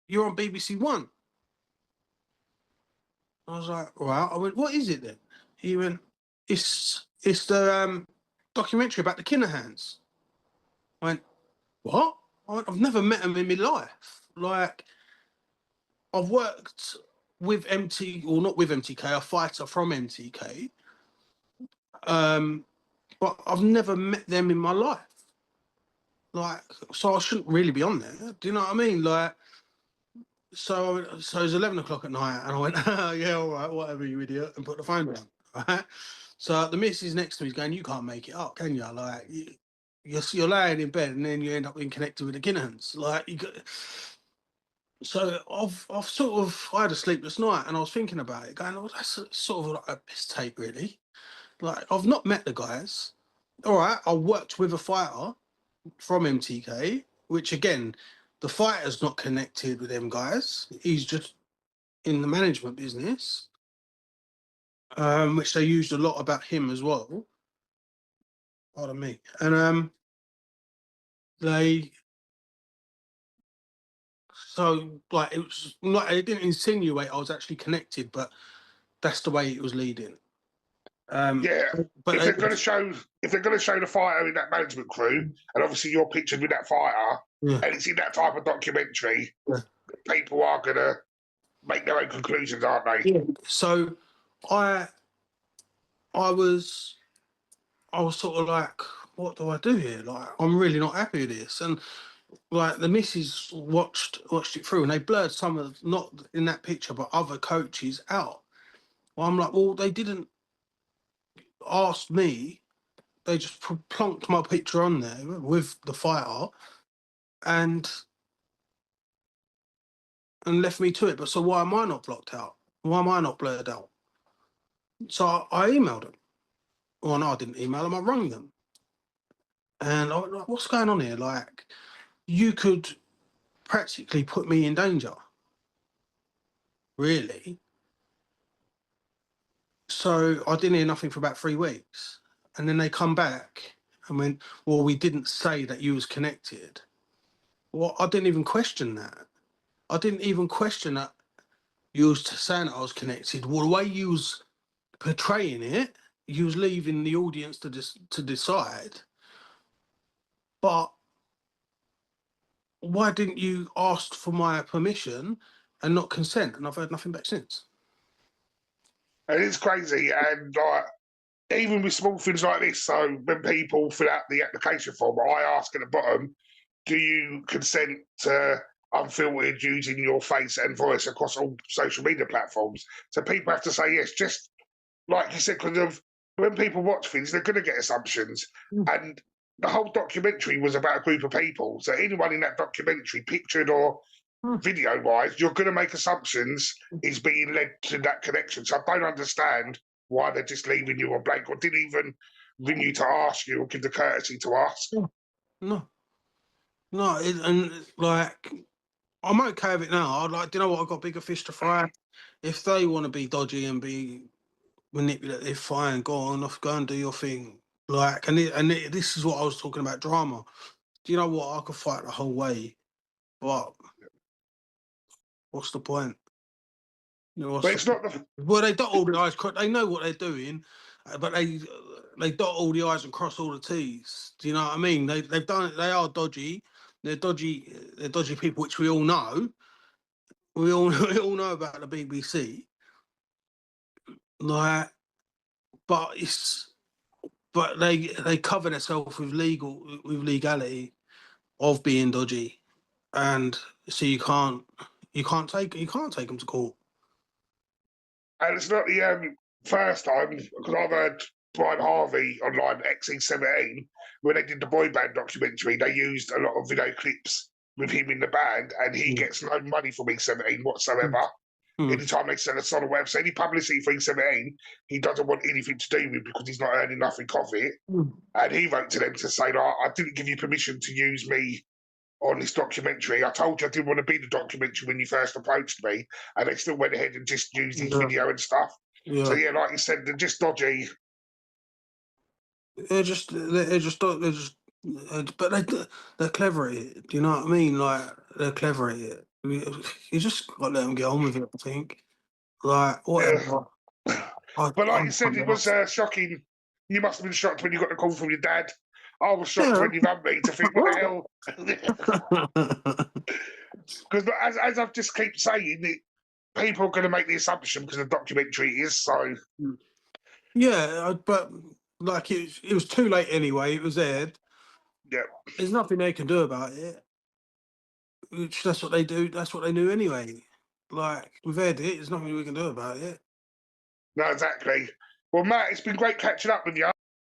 you're on BBC One. I was like, right. I went, what is it then? He went, it's the documentary about the Kinahans. I went, what? I've never met them in my life. Like, I've worked with or not with MTK, a fighter from MTK, but I've never met them in my life. Like, so I shouldn't really be on there. Do you know what I mean? Like, so it's 11 o'clock at night, and I went, oh, yeah, all right, whatever, you idiot, and put the phone down. Right? So the missus next to me is going, you can't make it up, can you? Like, you're lying in bed, and then you end up being connected with the Kinahans. Like, you got. So I've sort of, I had a sleepless night, and I was thinking about it, going, oh, that's sort of like a piss take, really. Like, I've not met the guys. All right, I worked with a fighter from MTK, which again, the fighter's not connected with them guys. He's just in the management business, which they used a lot about him as well. Pardon me. And they, so like, it was not, it didn't insinuate I was actually connected, but that's the way it was leading. Yeah, but if they're going to show the fighter in that management crew, and obviously you're pictured with that fighter, and it's in that type of documentary, people are going to make their own conclusions, aren't they? Yeah. So I was sort of like, what do I do here? Like, I'm really not happy with this. And like, the missus watched it through, and they blurred some of, not in that picture, but other coaches out. Well, I'm like, well, they didn't ask me. They just plonked my picture on there with the fighter, and left me to it. But so why am I not blocked out? Why am I not blurred out? So I emailed them. Well, no, I didn't email them. I rang them. And I was like, what's going on here? Like, you could practically put me in danger. Really? So I didn't hear nothing for about 3 weeks. And then they come back and went, well, we didn't say that you was connected. Well, I didn't even question that. I didn't even question that you was saying that I was connected. Well, the way you was portraying it, you was leaving the audience to decide. But why didn't you ask for my permission and not consent? And I've heard nothing back since. And it's crazy, and like, even with small things like this, so when people fill out the application form, I ask at the bottom, do you consent to unfiltered using your face and voice across all social media platforms? So people have to say yes, just like you said, because of when people watch things, they're going to get assumptions. And the whole documentary was about a group of people. So anyone in that documentary, pictured or video-wise, you're going to make assumptions is being led to that connection. So I don't understand why they're just leaving you on blank, or didn't even ring you to ask you or give the courtesy to ask. No. And like, I'm okay with it now. I'd like, do you know what? I've got bigger fish to fry. If they want to be dodgy and be manipulative, fine, go on, go and do your thing. Like, this is what I was talking about, drama. Do you know what? I could fight the whole way, but what's the point? You know, but it's not the. Well, they dot all the I's. They know what they're doing, but they dot all the I's and cross all the T's. Do you know what I mean? They've done it. They are dodgy. They're dodgy. They're dodgy people, which we all know. We all know about the BBC. Like, but they cover themselves with legality of being dodgy, and so you can't take them to court. And it's not the first time, because I've heard Brian Harvey online, XE17, when they did the boy band documentary, they used a lot of video clips with him in the band, and he gets no money from E17 whatsoever. Anytime they sell a song or whatever, so any publicity for E17, he doesn't want anything to do with, because he's not earning nothing off it. And he wrote to them to say, I didn't give you permission to use me on this documentary. I told you I didn't want to be the documentary when you first approached me, and they still went ahead and just used his video and stuff. So yeah, like you said, they're just dodgy. They're just, but they're clever at it. Do you know what I mean? Like, they're clever at it. You just got to let them get on with it, I think. Like, Yeah. whatever. But like you I'm said, it was shocking. You must have been shocked when you got the call from your dad. I was shocked Yeah. when you rang me to think, what the hell? Because as I've just keep saying, people are going to make the assumption because the documentary is so. Yeah, but like it was too late anyway. It was aired. Yeah, There's nothing they can do about it. Which that's what they do. That's what they knew anyway. Like we've aired it. There's nothing we can do about it. no, exactly. Well, Matt, it's been great catching up with you.